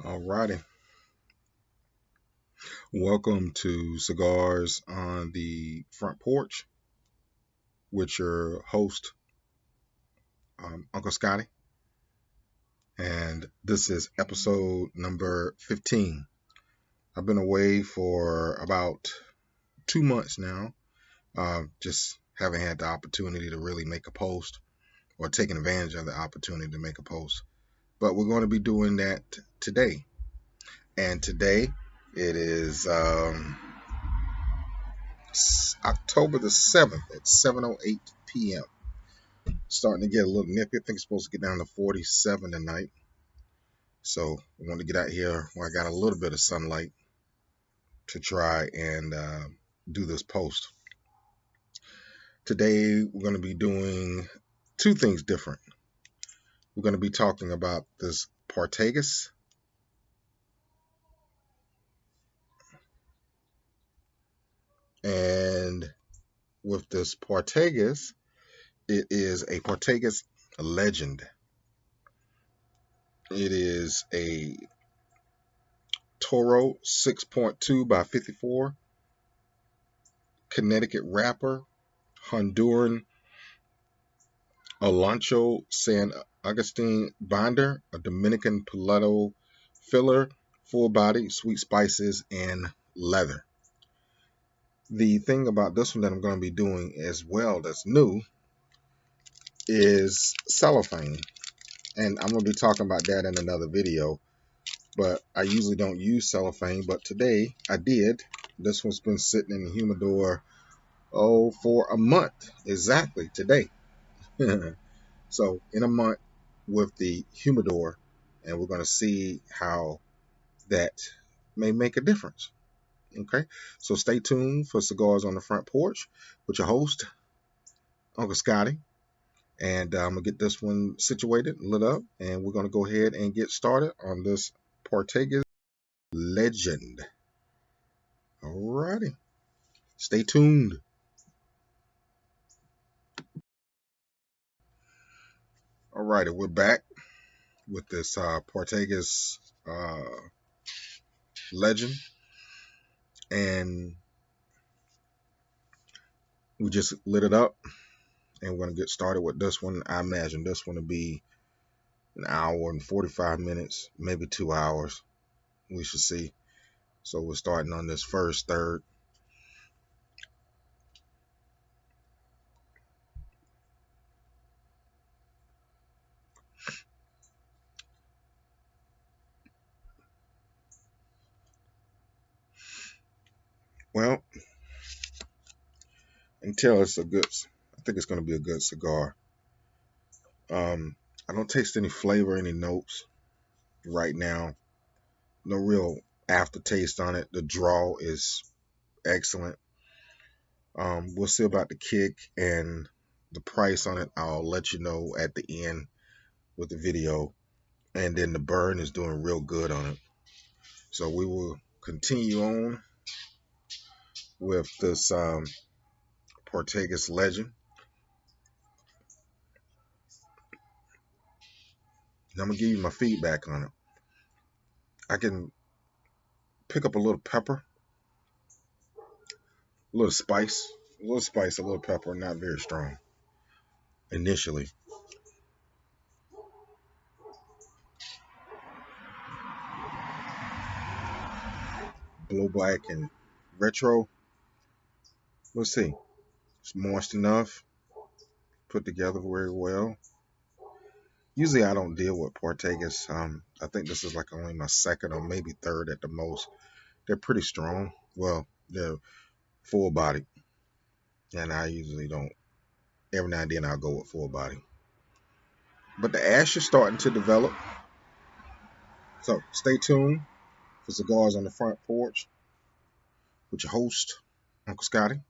Alrighty. Welcome to Cigars on the Front Porch with your host, Uncle Scotty. And this is episode number 15. I've been away for about 2 months now. Just haven't had the opportunity to really make a post or taking advantage of the opportunity to make a post. But we're going to be doing that today. And today it is October the 7th at 7:08 p.m. Starting to get a little nippy. I think it's supposed to get down to 47 tonight. So I want to get out here where I got a little bit of sunlight to try and do this post. Today we're going to be doing two things different. We're going to be talking about this Partagas, and with this Partagas, it is a Partagas Legend. It is a Toro 6.2 by 54 Connecticut wrapper, Honduran Olancho San Agustin binder, a Dominican Piloto filler, full body, sweet spices, and leather. The thing about this one that I'm going to be doing as well that's new is cellophane. And I'm going to be talking about that in another video. But I usually don't use cellophane, but today I did. This one's been sitting in the humidor, for a month exactly today. So in a month with the humidor, and we're going to see how that may make a difference. Okay, so stay tuned for Cigars on the Front Porch with your host, Uncle Scotty. And I'm going to get this one situated, lit up, and we're going to go ahead and get started on this Partagas Legend. Alrighty, stay tuned. Alrighty, we're back with this Partagas Legend, and we just lit it up, and we're going to get started with this one. I imagine this one to be an hour and 45 minutes, maybe 2 hours. We should see. So we're starting on this first third. Well, until it's a good, I think it's going to be a good cigar. I don't taste any flavor, any notes right now. No real aftertaste on it. The draw is excellent. We'll see about the kick and the price on it. I'll let you know at the end with the video. And then the burn is doing real good on it. So we will continue on with this Partagas Legend. And I'm going to give you my feedback on it. I can pick up a little pepper, a little spice, a little pepper, not very strong initially. Blow black and retro. Let's see. It's moist enough, put together very well. Usually I don't deal with Partagas. I think this is like only my second or maybe third at the most. They're pretty strong. Well, they're full body. And I usually don't. Every now and then I'll go with full body. But the ash is starting to develop. So stay tuned for Cigars on the Front Porch with your host, Uncle Scotty.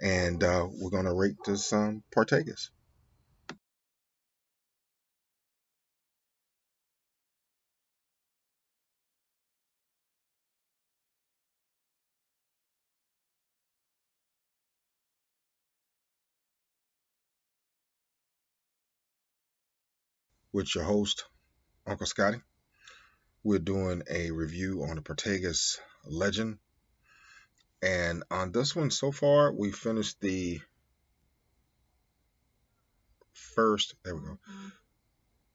And we're going to rate this Partagas. With your host, Uncle Scotty. We're doing a review on the Partagas Legend. And on this one so far, we finished the there we go.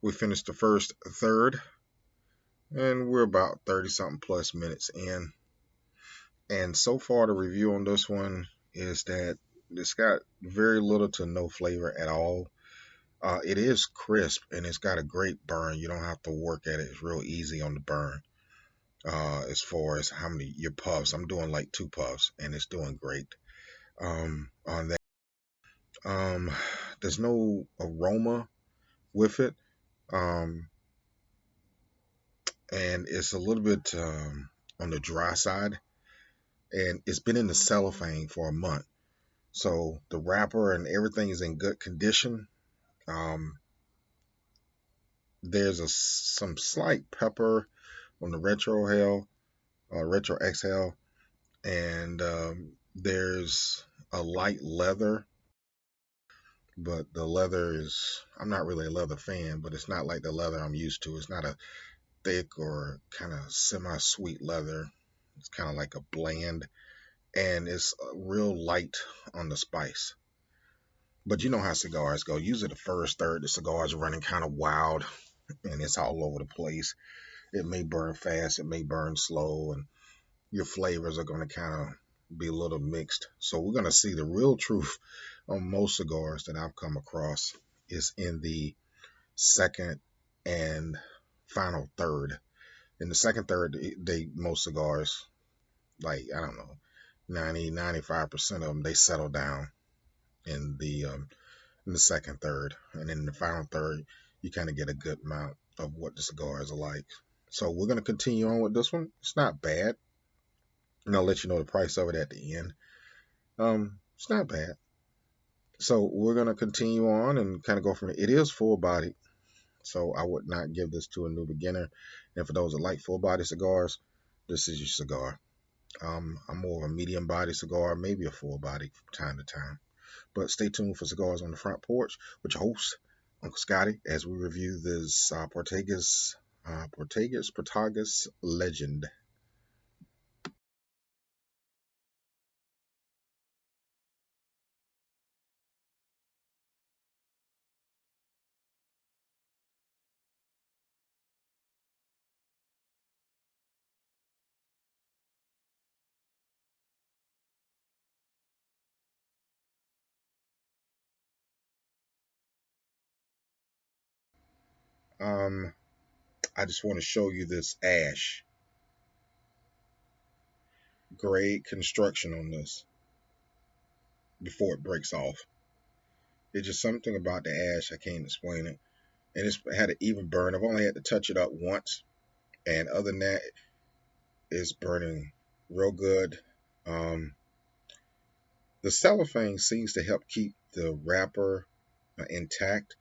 We finished the first third, and we're about 30 something plus minutes in. And so far, the review on this one is that it's got very little to no flavor at all. It is crisp and it's got a great burn. You don't have to work at it. It's real easy on the burn. As far as how many your puffs, I'm doing like 2 puffs and it's doing great. On that, um, there's no aroma with it, um, and it's a little bit on the dry side. And it's been in the cellophane for a month, so the wrapper and everything is in good condition. Um, there's some slight pepper on the retro exhale, and there's a light leather, but the leather is, I'm not really a leather fan, but it's not like the leather I'm used to. It's not a thick or kind of semi-sweet leather. It's kind of like a bland, and it's real light on the spice. But you know how cigars go. Usually the first third, the cigar's running kind of wild, and it's all over the place. It may burn fast, it may burn slow, and your flavors are going to kind of be a little mixed. So we're going to see the real truth on most cigars that I've come across is in the second and final third. In the second third, most cigars, like, I don't know, 95% of them, they settle down in the second third, and in the final third, you kind of get a good amount of what the cigars are like. So we're going to continue on with this one. It's not bad, and I'll let you know the price of it at the end. It's not bad. So we're going to continue on and kind of go from it. It is full body, so I would not give this to a new beginner. And for those that like full body cigars, this is your cigar. I'm more of a medium body cigar, maybe a full body from time to time. But stay tuned for Cigars on the Front Porch with your host, Uncle Scotty, as we review this Partagas Legend. Um, I just want to show you this ash. Great construction on this before it breaks off. It's just something about the ash, I can't explain it. And it's had an even burn. I've only had to touch it up once, and other than that, it's burning real good. Um, the cellophane seems to help keep the wrapper intact.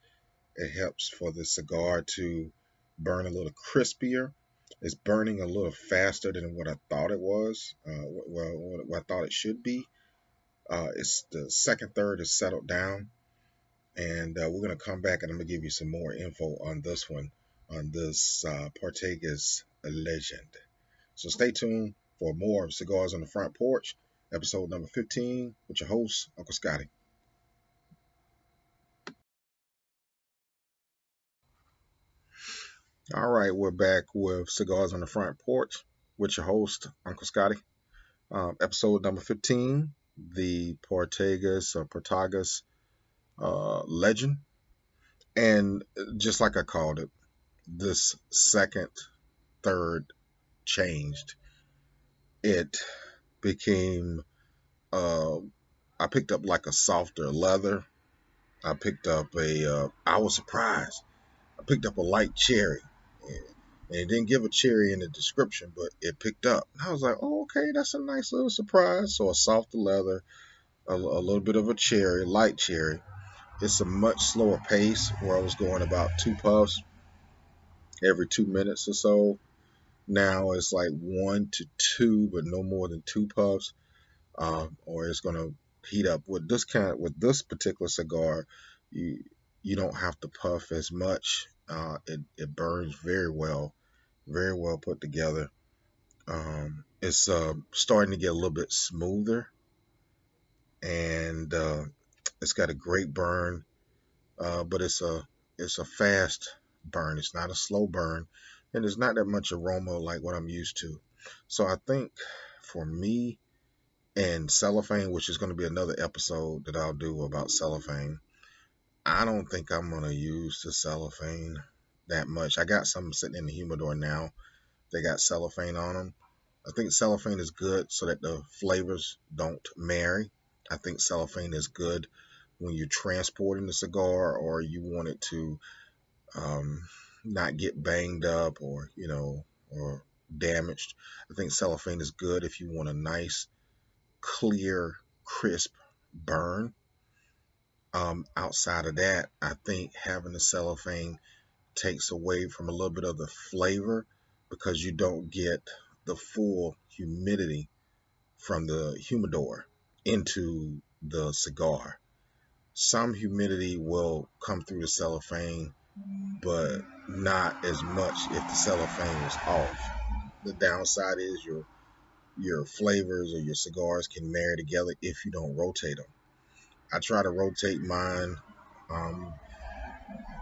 It helps for the cigar to burn a little crispier. It's burning a little faster than what I thought it was. What I thought it should be. It's the second third is settled down, and we're gonna come back and I'm gonna give you some more info on this one, on this Partagas Legend. So stay tuned for more of Cigars on the Front Porch, episode number 15, with your host, Uncle Scotty. All right, we're back with Cigars on the Front Porch with your host, Uncle Scotty. Episode number 15, the Partagas Legend. And just like I called it, this second, third changed. It became, uh, I picked up like a softer leather. I picked up I was surprised. I picked up a light cherry. And it didn't give a cherry in the description, but it picked up. And I was like, oh, okay, that's a nice little surprise. So a softer leather, a little bit of a cherry, light cherry. It's a much slower pace where I was going about 2 puffs every 2 minutes or so. Now it's like 1 to 2, but no more than 2 puffs, or it's gonna heat up. With this particular cigar, you you don't have to puff as much. It burns very well. Very well put together. It's starting to get a little bit smoother, and it's got a great burn, but it's a fast burn. It's not a slow burn, and there's not that much aroma like what I'm used to. So I think for me and cellophane, which is going to be another episode that I'll do about cellophane, I don't think I'm going to use the cellophane that much. I got some sitting in the humidor now. They got cellophane on them. I think cellophane is good so that the flavors don't marry. I think cellophane is good when you're transporting the cigar or you want it to um, not get banged up or damaged. I think cellophane is good if you want a nice, clear, crisp burn. Outside of that, I think having the cellophane takes away from a little bit of the flavor because you don't get the full humidity from the humidor into the cigar. Some humidity will come through the cellophane, but not as much if the cellophane is off. The downside is your flavors or your cigars can marry together if you don't rotate them. I try to rotate mine um,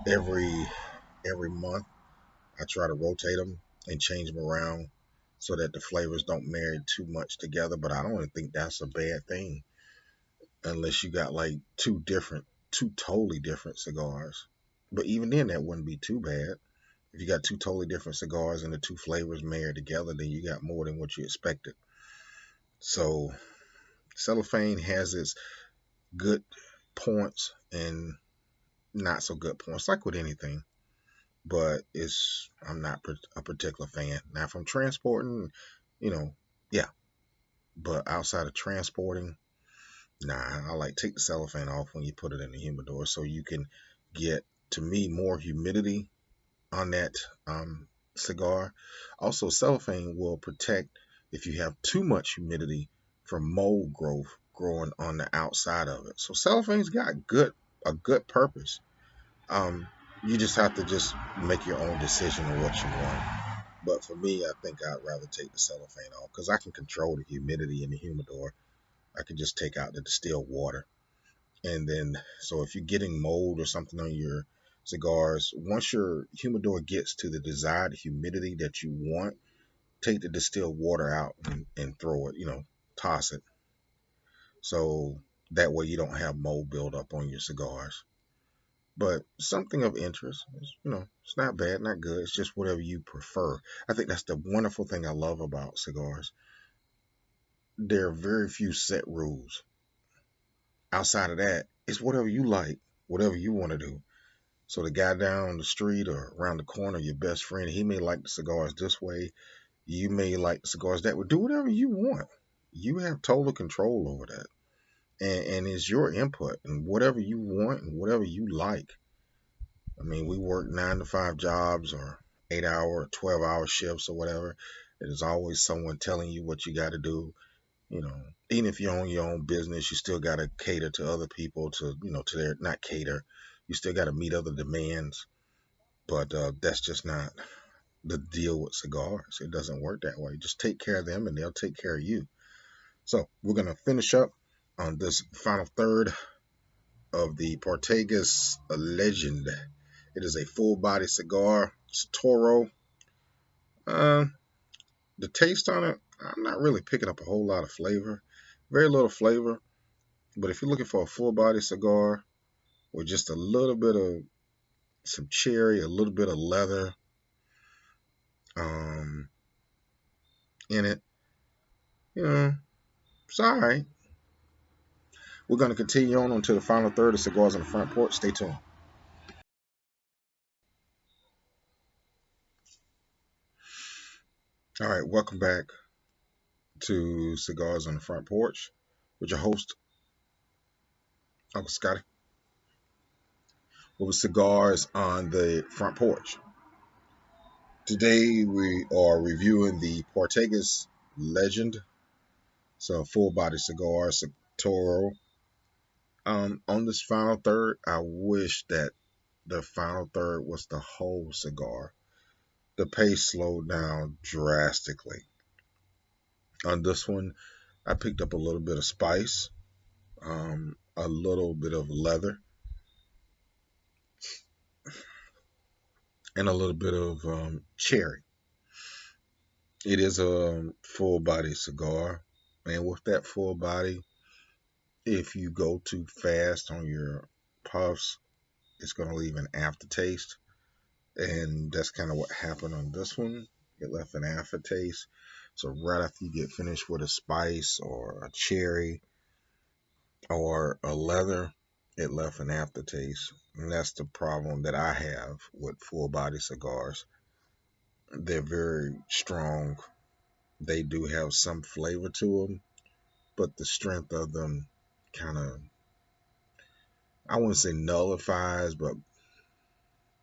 every every month. I try to rotate them and change them around so that the flavors don't marry too much together. But I don't even think that's a bad thing unless you got like two totally different cigars. But even then, that wouldn't be too bad. If you got two totally different cigars and the two flavors married together, then you got more than what you expected. So cellophane has its good points and not so good points, like with anything. But it's I'm not a particular fan. Now, if I'm transporting, you know, yeah. But outside of transporting, nah, I like take the cellophane off when you put it in the humidor so you can get, to me, more humidity on that cigar. Also, cellophane will protect if you have too much humidity from mold growth growing on the outside of it. So cellophane's got a good purpose. Um, you just have to just make your own decision on what you want. But for me, I think I'd rather take the cellophane off because I can control the humidity in the humidor. I can just take out the distilled water. And then, so if you're getting mold or something on your cigars, once your humidor gets to the desired humidity that you want, take the distilled water out and throw it, toss it. So that way you don't have mold buildup on your cigars. But something of interest is, it's not bad, not good. It's just whatever you prefer. I think that's the wonderful thing I love about cigars. There are very few set rules. Outside of that, it's whatever you like, whatever you want to do. So the guy down the street or around the corner, your best friend, he may like the cigars this way. You may like the cigars that way. Do whatever you want. You have total control over that. And it's your input and whatever you want and whatever you like. I mean, we work 9 to 5 jobs or 8 hour or 12-hour shifts or whatever. There's always someone telling you what you got to do. Even if you own your own business, you still got to cater to other people to their, not cater. You still got to meet other demands. But that's just not the deal with cigars. It doesn't work that way. Just take care of them and they'll take care of you. So we're going to finish up on this final third of the Partagas Legend. It is a full body cigar. It's a Toro. Uh, the taste on it, I'm not really picking up a whole lot of flavor. Very little flavor. But if you're looking for a full body cigar with just a little bit of some cherry, a little bit of leather um, in it, it's all right. We're going to continue on to the final third of Cigars on the Front Porch. Stay tuned. All right, welcome back to Cigars on the Front Porch with your host, Uncle Scotty, with Cigars on the Front Porch. Today we are reviewing the Partagas Legend. It's a full body cigar, Toro. On this final third, I wish that the final third was the whole cigar. the pace slowed down drastically. On this one, I picked up a little bit of spice, a little bit of leather, and a little bit of cherry. It is a full body cigar, and with that full body, if you go too fast on your puffs, it's going to leave an aftertaste, and that's kind of what happened on this one. It left an aftertaste. So right after you get finished with a spice or a cherry or a leather, it left an aftertaste. And that's the problem that I have with full body cigars. They're very strong. They do have some flavor to them, but the strength of them kind of, I wouldn't say nullifies, but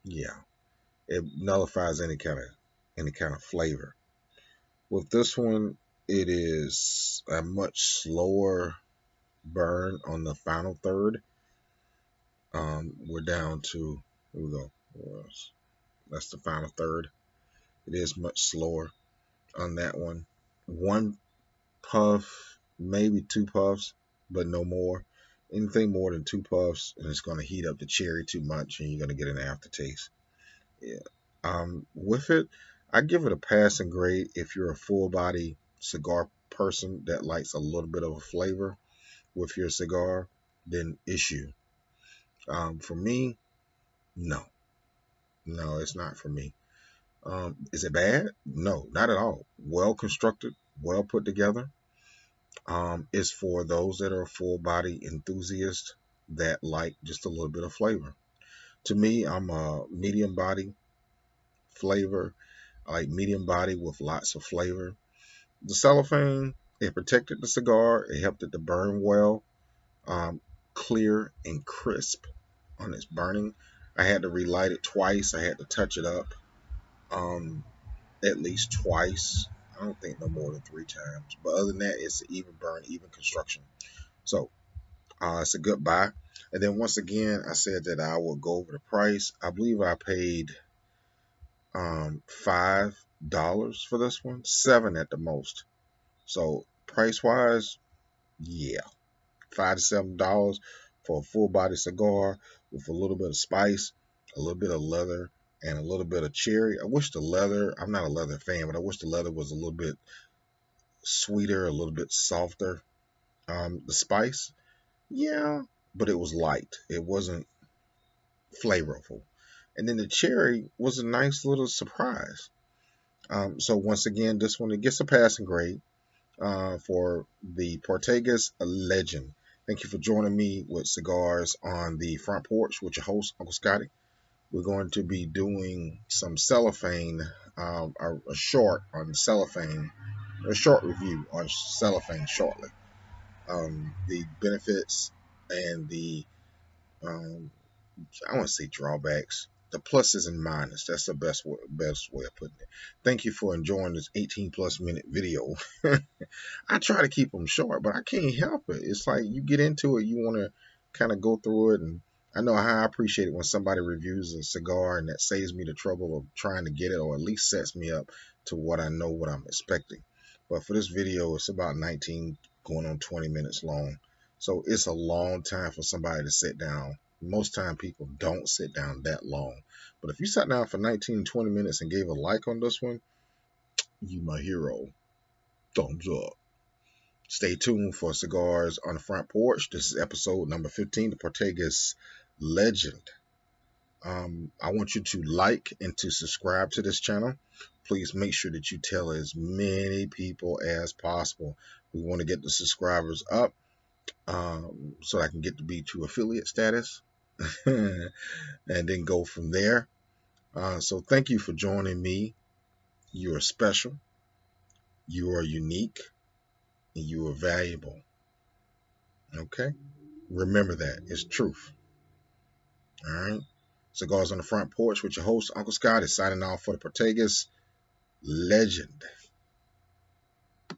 yeah, it nullifies any kind of flavor. With this one, it is a much slower burn on the final third. We're down to, here we go. That's the final third. It is much slower on that one. One puff, maybe two puffs, but no more. Anything more than two puffs, and it's going to heat up the cherry too much, and you're going to get an aftertaste. Yeah. With it, I give it a passing grade if you're a full body cigar person that likes a little bit of a flavor with your cigar, then issue. For me, no, no, it's not for me. Is it bad? No, not at all. Well constructed, well put together. It's for those that are full body enthusiasts that like just a little bit of flavor. To me, I'm a medium body flavor. I like medium body with lots of flavor. The cellophane, it protected the cigar. It helped it to burn well, um, clear and crisp on its burning. I had to relight it twice. I had to touch it up um, at least twice. I don't think no more than three times. But other than that, it's an even burn, even construction. So it's a good buy. And then once again, I said that I will go over the price. I believe I paid $5 for this one, seven at the most. So price wise, yeah, $5 to $7 for a full body cigar with a little bit of spice, a little bit of leather, and a little bit of cherry. I wish the leather, I'm not a leather fan, but I wish the leather was a little bit sweeter, a little bit softer. The spice, yeah, but it was light. It wasn't flavorful. And then the cherry was a nice little surprise. So once again, this one, it gets a passing grade for the Partagas Legend. Thank you for joining me with cigars on the front porch with your host, Uncle Scotty. We're going to be doing some cellophane, a short on cellophane, a short review on cellophane shortly. The benefits and the um, I want to say drawbacks, the pluses and minuses. That's the best way of putting it. Thank you for enjoying this 18 plus minute video. I try to keep them short, but I can't help it. It's like you get into it, you want to kind of go through it, and I know how I appreciate it when somebody reviews a cigar and that saves me the trouble of trying to get it, or at least sets me up to what I know what I'm expecting. But for this video, it's about 19 going on 20 minutes long. So it's a long time for somebody to sit down. Most time people don't sit down that long. But if you sat down for 19, 20 minutes and gave a like on this one, you my hero. Thumbs up. Stay tuned for Cigars on the Front Porch. This is episode number 15, the Partagas Legend. I want you to like and to subscribe to this channel. Please make sure that you tell as many people as possible. We want to get the subscribers up so I can get to B2 affiliate status and then go from there. So thank you for joining me. You are special, you are unique, and you are valuable. Okay? Remember that. It's truth. All right? Cigars on the Front Porch with your host, Uncle Scott, is signing off for the Partagas Legend.